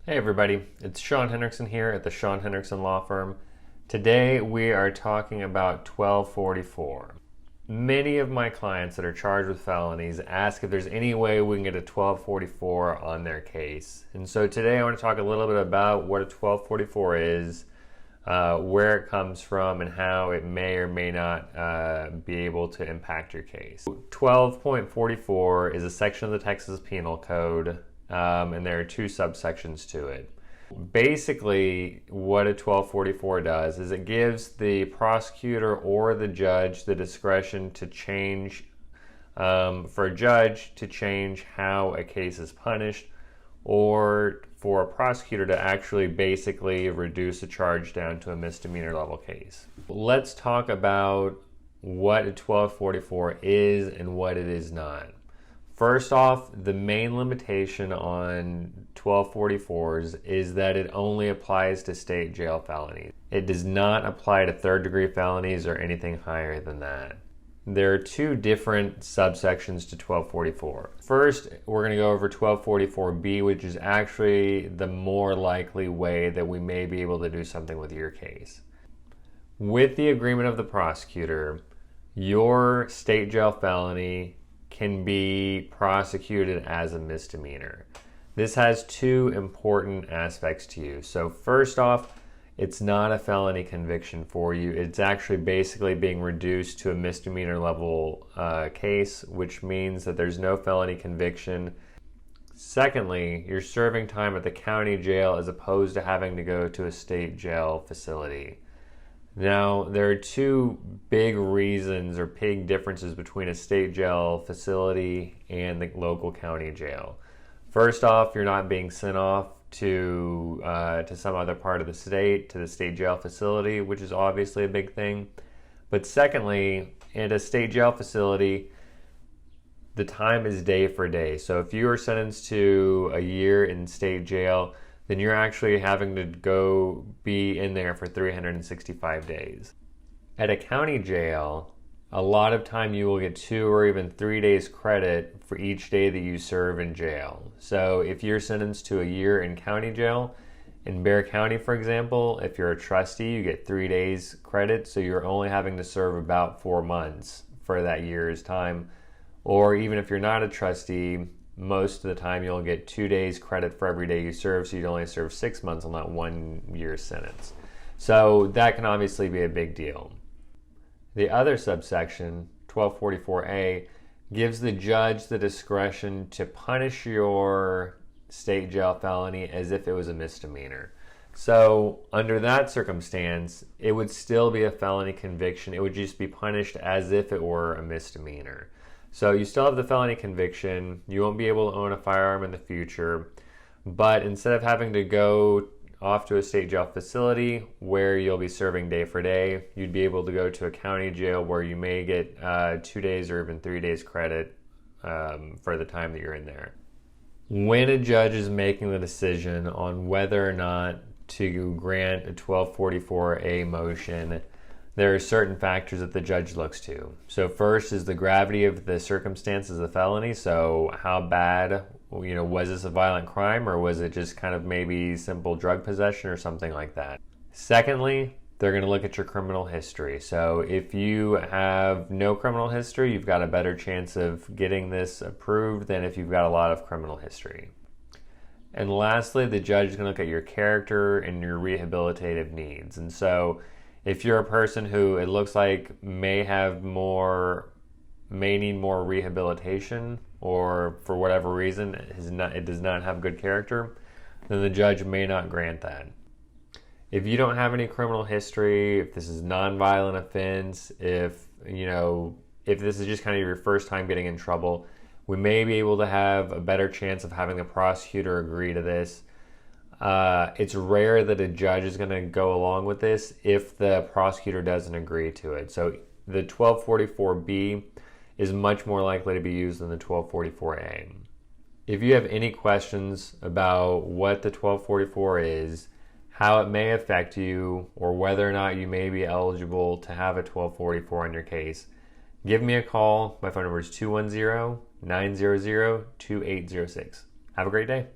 Hey everybody, it's Sean Henricksen here at the Sean Henricksen Law Firm. Today we are talking about 1244. Many of my clients that are charged with felonies ask if there's any way we can get a 1244 on their case. And so today I want to talk a little bit about what a 1244 is, where it comes from, and how it may or may not be able to impact your case. 12.44 is a section of the Texas Penal Code. And there are two subsections to it. Basically, what a 1244 does is it gives the prosecutor or the judge the discretion to change, for a judge to change how a case is punished, or for a prosecutor to actually basically reduce a charge down to a misdemeanor level case. Let's talk about what a 1244 is and what it is not. First off, the main limitation on 1244s is that it only applies to state jail felonies. It does not apply to third-degree felonies or anything higher than that. There are two different subsections to 1244. First, we're going to go over 1244B, which is actually the more likely way that we may be able to do something with your case. With the agreement of the prosecutor, your state jail felony can be prosecuted as a misdemeanor. This has two important aspects to you. So first off, it's not a felony conviction for you. It's actually basically being reduced to a misdemeanor level case, which means that there's no felony conviction. Secondly, you're serving time at the county jail as opposed to having to go to a state jail facility. Now, there are two big reasons or big differences between a state jail facility and the local county jail. First off, you're not being sent off to some other part of the state, to the state jail facility, which is obviously a big thing. But secondly, in a state jail facility, the time is day for day. So if you are sentenced to a year in state jail, then you're actually having to go be in there for 365 days. At a county jail, a lot of time you will get 2 or even 3 days credit for each day that you serve in jail. So if you're sentenced to a year in county jail, in Bexar County, for example, if you're a trustee, you get 3 days credit, so you're only having to serve about 4 months for that year's time. Or even if you're not a trustee, most of the time you'll get 2 days credit for every day you serve, so you'd only serve 6 months on that 1 year sentence. So that can obviously be a big deal. The other subsection, 1244A, gives the judge the discretion to punish your state jail felony as if it was a misdemeanor. So under that circumstance, it would still be a felony conviction. It would just be punished as if it were a misdemeanor. So you still have the felony conviction, you won't be able to own a firearm in the future, but instead of having to go off to a state jail facility where you'll be serving day for day, you'd be able to go to a county jail where you may get 2 days or even 3 days credit for the time that you're in there. When a judge is making the decision on whether or not to grant a 1244A motion, there are certain factors that the judge looks to. So first is the gravity of the circumstances of the felony. So how bad, was this a violent crime, or was it just kind of maybe simple drug possession or something like that? Secondly, they're going to look at your criminal history. So if you have no criminal history, you've got a better chance of getting this approved than if you've got a lot of criminal history. And lastly, the judge is going to look at your character and your rehabilitative needs. And so if you're a person who it looks like may need more rehabilitation, or for whatever reason it does not have good character, then the judge may not grant that. If you don't have any criminal history, if this is nonviolent offense, if this is just kind of your first time getting in trouble, we may be able to have a better chance of having the prosecutor agree to this. It's rare that a judge is going to go along with this if the prosecutor doesn't agree to it. So the 1244B is much more likely to be used than the 1244A. If you have any questions about what the 1244 is, how it may affect you, or whether or not you may be eligible to have a 1244 on your case, give me a call. My phone number is 210-900-2806. Have a great day.